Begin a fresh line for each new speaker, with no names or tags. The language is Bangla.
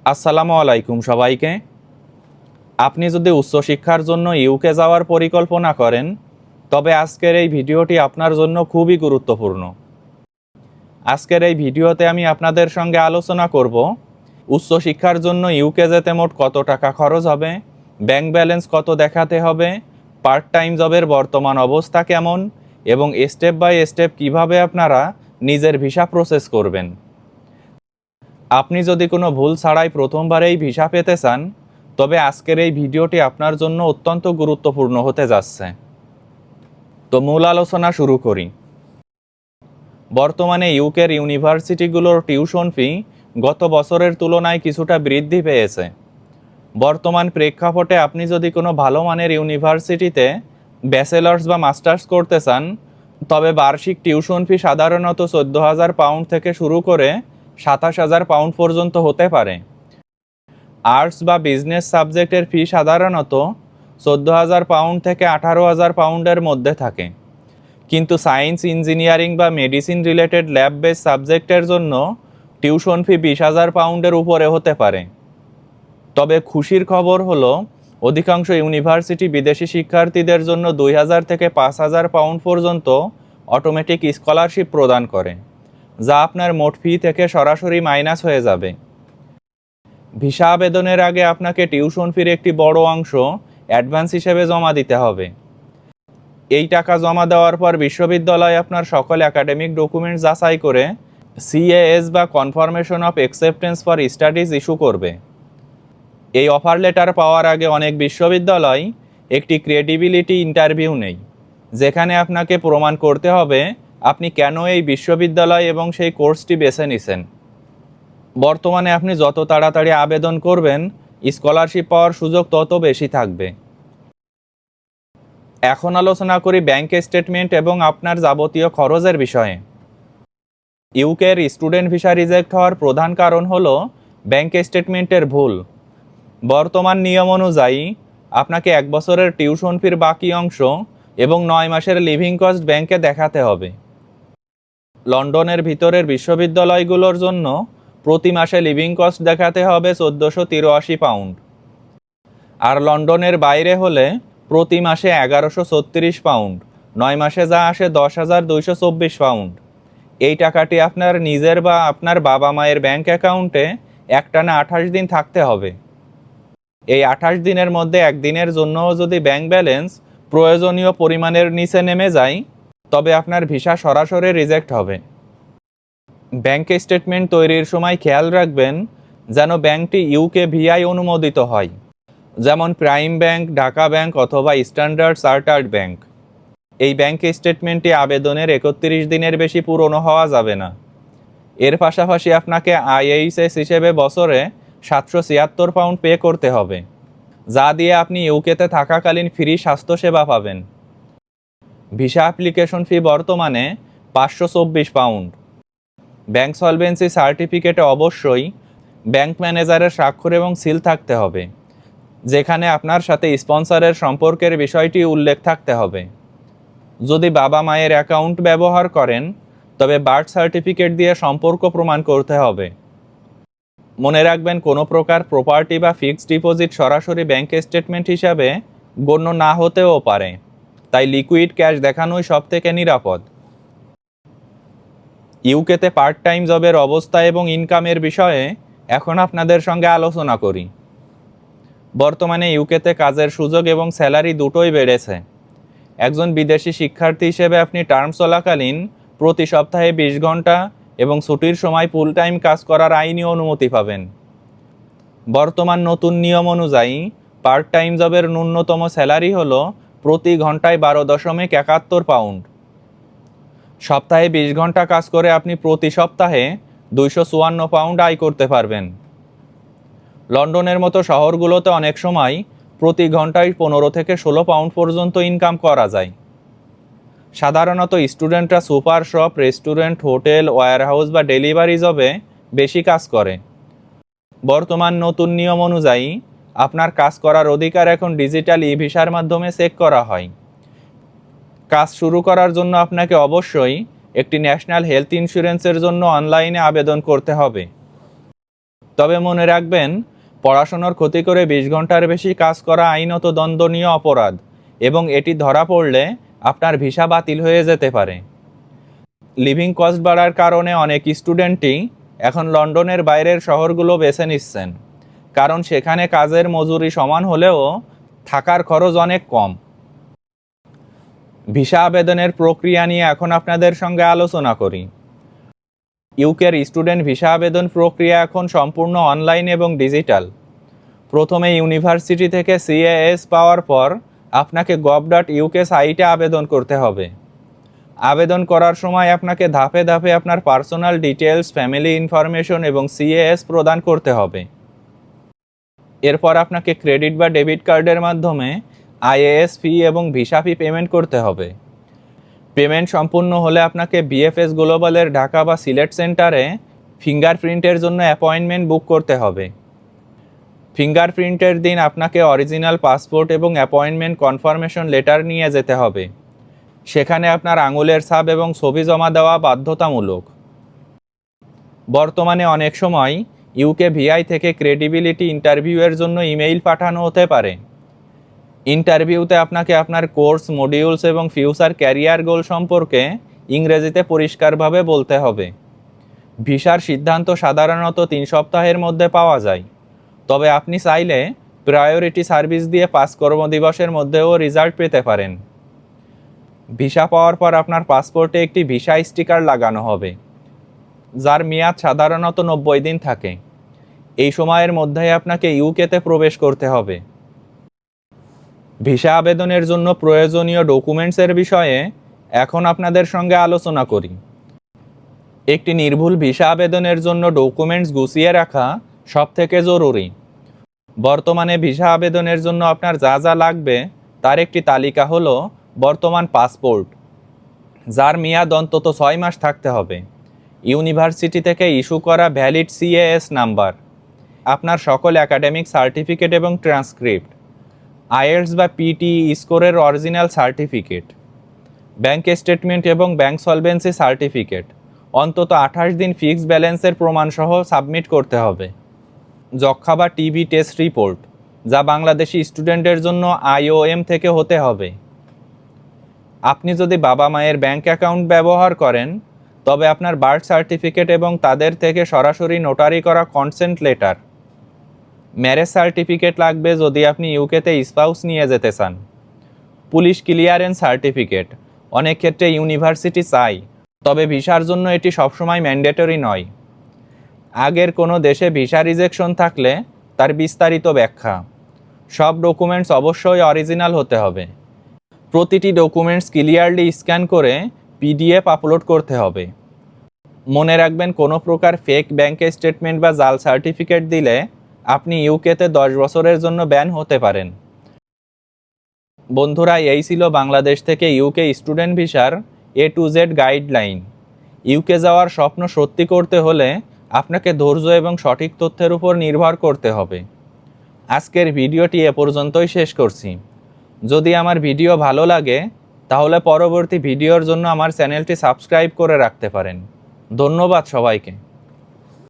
আসসালামু আলাইকুম সবাইকে। আপনি যদি উচ্চশিক্ষার জন্য ইউকে যাওয়ার পরিকল্পনা করেন, তবে আজকের এই ভিডিওটি আপনার জন্য খুবই গুরুত্বপূর্ণ। আজকের এই ভিডিওতে আমি আপনাদের সঙ্গে আলোচনা করব উচ্চশিক্ষার জন্য ইউকে যেতে মোট কত টাকা খরচ হবে, ব্যাংক ব্যালেন্স কত দেখাতে হবে, পার্ট টাইম জবের বর্তমান অবস্থা কেমন এবং স্টেপ বাই স্টেপ কিভাবে আপনারা নিজের ভিসা প্রসেস করবেন। আপনি যদি কোনো ভুল ছাড়াই প্রথমবারেই ভিসা পেতে চান, তবে আজকের এই ভিডিওটি আপনার জন্য অত্যন্ত গুরুত্বপূর্ণ হতে যাচ্ছে। তো মূল আলোচনা শুরু করি। বর্তমানে ইউকের ইউনিভার্সিটিগুলোর টিউশন ফি গত বছরের তুলনায় কিছুটা বৃদ্ধি পেয়েছে। বর্তমান প্রেক্ষাপটে আপনি যদি কোনো ভালো মানের ইউনিভার্সিটিতে ব্যাচেলার্স বা মাস্টার্স করতে চান, তবে বার্ষিক টিউশন ফি সাধারণত 14,000 পাউন্ড থেকে শুরু করে 27,000 পাউন্ড পর্যন্ত হতে পারে। আর্টস বা বিজনেস সাবজেক্টের ফি সাধারণত 14,000 পাউন্ড থেকে 18,000 পাউন্ডের মধ্যে থাকে, কিন্তু সায়েন্স, ইঞ্জিনিয়ারিং বা মেডিসিন রিলেটেড ল্যাব বেস সাবজেক্টের জন্য টিউশন ফি 20,000 পাউন্ডের উপরে হতে পারে। তবে খুশির খবর হলো, অধিকাংশ ইউনিভার্সিটি বিদেশি শিক্ষার্থীদের জন্য 2,000 থেকে 5,000 পাউন্ড পর্যন্ত অটোমেটিক স্কলারশিপ প্রদান করে, যা আপনার মোট ফি থেকে সরাসরি মাইনাস হয়ে যাবে। ভিসা আবেদনের আগে আপনাকে টিউশন ফির একটি বড় অংশ অ্যাডভান্স হিসেবে জমা দিতে হবে। এই টাকা জমা দেওয়ার পর বিশ্ববিদ্যালয় আপনার সকল একাডেমিক ডকুমেন্টস যাচাই করে সিএএস বা confirmation of acceptance for studies issue করবে। এই অফার লেটার পাওয়ার আগে অনেক বিশ্ববিদ্যালয় একটি ক্রেডিবিলিটি ইন্টারভিউ নেয়, যেখানে আপনাকে প্রমাণ করতে হবে আপনি কেন এই বিশ্ববিদ্যালয় এবং সেই কোর্সটি বেছে নিছেন। বর্তমানে আপনি যত তাড়াতাড়ি আবেদন করবেন, স্কলারশিপ পাওয়ার সুযোগ তত বেশি থাকবে। এখন আলোচনা করি ব্যাংক স্টেটমেন্ট এবং আপনার যাবতীয় খরচের বিষয়ে। ইউকের স্টুডেন্ট ভিসা রিজেক্ট হওয়ার প্রধান কারণ হলো ব্যাংক স্টেটমেন্টের ভুল। বর্তমান নিয়ম অনুযায়ী আপনাকে 1 বছরের টিউশন ফির বাকি অংশ এবং 9 মাসের লিভিং কস্ট ব্যাংকে দেখাতে হবে। লন্ডনের ভিতরের বিশ্ববিদ্যালয়গুলোর জন্য প্রতি মাসে লিভিং কস্ট দেখাতে হবে 1483 পাউন্ড, আর লন্ডনের বাইরে হলে প্রতি মাসে 1136 পাউন্ড, 9 মাসে যা আসে 10,224 পাউন্ড। এই টাকাটি আপনার নিজের বা আপনার বাবা মায়ের ব্যাংক অ্যাকাউন্টে একটানা 28 দিন থাকতে হবে। এই 28 দিনের মধ্যে একদিনের জন্যও যদি ব্যাংক ব্যালেন্স প্রয়োজনীয় পরিমাণের নিচে নেমে যায়, তবে আপনার ভিসা সরাসরি রিজেক্ট হবে। ব্যাংক স্টেটমেন্ট তৈরির সময় খেয়াল রাখবেন যেন ব্যাংকটি ইউকে ভিআই অনুমোদিত হয়, যেমন প্রাইম ব্যাংক, ঢাকা ব্যাংক অথবা স্ট্যান্ডার্ড চার্টার্ড ব্যাংক। এই ব্যাংক স্টেটমেন্টটি আবেদনের 31 দিনের বেশি পুরনো হওয়া যাবে না। এর পাশাপাশি আপনাকে আইএইচএস হিসেবে বছরে 776 পাউন্ড পে করতে হবে, যা দিয়ে আপনি ইউকেতে থাকাকালীন ফ্রি স্বাস্থ্যসেবা পাবেন। ভিসা অ্যাপ্লিকেশন ফি বর্তমানে 524 পাউন্ড। ব্যাংক সলভেন্সি সার্টিফিকেটে অবশ্যই ব্যাংক ম্যানেজারের স্বাক্ষর এবং সিল থাকতে হবে, যেখানে আপনার সাথে স্পন্সরের সম্পর্কের বিষয়টি উল্লেখ থাকতে হবে। যদি বাবা মায়ের অ্যাকাউন্ট ব্যবহার করেন, তবে বার্থ সার্টিফিকেট দিয়ে সম্পর্ক প্রমাণ করতে হবে। মনে রাখবেন, কোনো প্রকার প্রপার্টি বা ফিক্সড ডিপোজিট সরাসরি ব্যাংক স্টেটমেন্ট হিসাবে গণ্য না হতেও পারে, তাই লিকুইড ক্যাশ দেখানোই সবথেকে নিরাপদ। ইউকেতে পার্ট টাইম জবের অবস্থা এবং ইনকামের বিষয়ে এখন আপনাদের সঙ্গে আলোচনা করি। বর্তমানে ইউকেতে কাজের সুযোগ এবং স্যালারি দুটোই বেড়েছে। একজন বিদেশি শিক্ষার্থী হিসেবে আপনি টার্ম চলাকালীন প্রতি সপ্তাহে 20 ঘন্টা এবং ছুটির সময় ফুল টাইম কাজ করার আইনি অনুমতি পাবেন। বর্তমান নতুন নিয়ম অনুযায়ী পার্ট টাইম জবের ন্যূনতম স্যালারি হলো প্রতি ঘন্টায় 12.71 পাউন্ড। সপ্তাহে 20 ঘন্টা কাজ করে আপনি প্রতি সপ্তাহে 254 পাউন্ড আয় করতে পারবেন। লন্ডনের মতো শহরগুলোতে অনেক সময় প্রতি ঘন্টায় 15 থেকে 16 পাউন্ড পর্যন্ত ইনকাম করা যায়। সাধারণত স্টুডেন্টরা super shop, restaurant, hotel, warehouse বা ডেলিভারি জবে বেশি কাজ করে। বর্তমান নতুন নিয়ম অনুযায়ী আপনার কাজ করার অধিকার এখন ডিজিটাল ই-ভিসার মাধ্যমে চেক করা হয়। কাজ শুরু করার জন্য আপনাকে অবশ্যই একটি ন্যাশনাল হেলথ ইন্স্যুরেন্সের জন্য অনলাইনে আবেদন করতে হবে। তবে মনে রাখবেন, পড়াশোনার ক্ষতি করে 20 ঘন্টার বেশি কাজ করা আইনত দণ্ডনীয় অপরাধ এবং এটি ধরা পড়লে আপনার ভিসা বাতিল হয়ে যেতে পারে। লিভিং কস্ট বাড়ার কারণে অনেক স্টুডেন্টই এখন লন্ডনের বাইরের শহরগুলো বেছে নিচ্ছেন, কারণ সেখানে কাজের মজুরি সমান হলেও থাকার খরচ অনেক কম। ভিসা আবেদনের প্রক্রিয়া নিয়ে এখন আপনাদের সঙ্গে আলোচনা করি। ইউকের স্টুডেন্ট ভিসা আবেদন প্রক্রিয়া এখন সম্পূর্ণ অনলাইন এবং ডিজিটাল। প্রথমে ইউনিভার্সিটি থেকে সিএএস পাওয়ার পর আপনাকে gov.uk সাইটে আবেদন করতে হবে। আবেদন করার সময় আপনাকে ধাপে ধাপে আপনার পার্সোনাল ডিটেলস, ফ্যামিলি ইনফরমেশন এবং সিএএস প্রদান করতে হবে। এরপর আপনাকে ক্রেডিট বা ডেবিট কার্ডের মাধ্যমে আইএএস ফি এবং ভিসা ফি পেমেন্ট করতে হবে। পেমেন্ট সম্পূর্ণ হলে আপনাকে বিএফএস গ্লোবালের ঢাকা বা সিলেট সেন্টারে ফিঙ্গারপ্রিন্টের জন্য অ্যাপয়েন্টমেন্ট বুক করতে হবে। ফিঙ্গারপ্রিন্টের দিন আপনাকে অরিজিনাল পাসপোর্ট এবং অ্যাপয়েন্টমেন্ট কনফার্মেশন লেটার নিয়ে যেতে হবে। সেখানে আপনার আঙুলের ছাপ এবং ছবি জমা দেওয়া বাধ্যতামূলক। বর্তমানে অনেক সময় ইউকে ভিআই থেকে ক্রেডিবিলিটি ইন্টারভিউয়ের জন্য ইমেইল পাঠানো হতে পারে। ইন্টারভিউতে আপনাকে আপনার কোর্স, মডিউলস এবং ফিউচার ক্যারিয়ার গোল সম্পর্কে ইংরেজিতে পরিষ্কারভাবে বলতে হবে। ভিসার সিদ্ধান্ত সাধারণত 3 সপ্তাহের মধ্যে পাওয়া যায়, তবে আপনি চাইলে প্রায়োরিটি সার্ভিস দিয়ে 5 কর্মদিবসের মধ্যেও রেজাল্ট পেতে পারেন। ভিসা পাওয়ার পর আপনার পাসপোর্টে একটি ভিসা স্টিকার লাগানো হবে, যার মেয়াদ সাধারণত 90 দিন থাকে। এই সময়ের মধ্যেই আপনাকে ইউকেতে প্রবেশ করতে হবে। ভিসা আবেদনের জন্য প্রয়োজনীয় ডকুমেন্টসের বিষয়ে এখন আপনাদের সঙ্গে আলোচনা করি। একটি নির্ভুল ভিসা আবেদনের জন্য ডকুমেন্টস গুছিয়ে রাখা সবথেকে জরুরি। বর্তমানে ভিসা আবেদনের জন্য আপনার যা যা লাগবে তার একটি তালিকা হলো বর্তমান পাসপোর্ট, যার মেয়াদ অন্তত 6 মাস থাকতে হবে। ইউনিভার্সিটি থেকে ইস্যু করা ভ্যালিড সিএএস নাম্বার, আপনার সকল একাডেমিক সার্টিফিকেট এবং ট্রান্সক্রিপ্ট, আইএলটিএস বা পিটিই স্কোরের অরিজিনাল সার্টিফিকেট, ব্যাংক স্টেটমেন্ট এবং ব্যাংক সলভেন্সি সার্টিফিকেট, অন্তত 28 দিন ফিক্সড ব্যালেন্সের প্রমাণসহ সাবমিট করতে হবে। যক্ষ্মা বা টিবি টেস্ট রিপোর্ট, যা বাংলাদেশি স্টুডেন্টের জন্য IOM থেকে হতে হবে। আপনি যদি বাবা মায়ের ব্যাংক অ্যাকাউন্ট ব্যবহার করেন, তবে আপনার বার্থ সার্টিফিকেট এবং তাদের থেকে সরাসরি নোটারি করা কনসেন্ট লেটার। ম্যারেজ সার্টিফিকেট লাগবে যদি আপনি ইউকেতে স্পাউস নিয়ে যেতে চান। পুলিশ ক্লিয়ারেন্স সার্টিফিকেট অনেক ক্ষেত্রে ইউনিভার্সিটি চাই, তবে ভিসার জন্য এটি সবসময় ম্যান্ডেটরি নয়। আগের কোনো দেশে ভিসা রিজেকশন থাকলে তার বিস্তারিত ব্যাখ্যা। সব ডকুমেন্টস অবশ্যই অরিজিনাল হতে হবে। প্রতিটি ডকুমেন্টস ক্লিয়ারলি স্ক্যান করে PDF আপলোড করতে হবে। মনে রাখবেন, কোনো প্রকার ফেক ব্যাংক স্টেটমেন্ট বা জাল সার্টিফিকেট দিলে আপনি ইউকেতে 10 বছরের জন্য ব্যান হতে পারেন। বন্ধুরা, এই ছিল বাংলাদেশ থেকে ইউকে স্টুডেন্ট ভিসার A to Z guideline. UK যাওয়ার স্বপ্ন সত্যি করতে হলে আপনাকে ধৈর্য এবং সঠিক তথ্যের উপর নির্ভর করতে হবে। আজকের ভিডিওটি এ পর্যন্তই শেষ করছি। যদি আমার ভিডিও ভালো লাগে তাহলে পরবর্তী ভিডিওর জন্য আমার চ্যানেলটি সাবস্ক্রাইব করে রাখতে পারেন। ধন্যবাদ সবাইকে।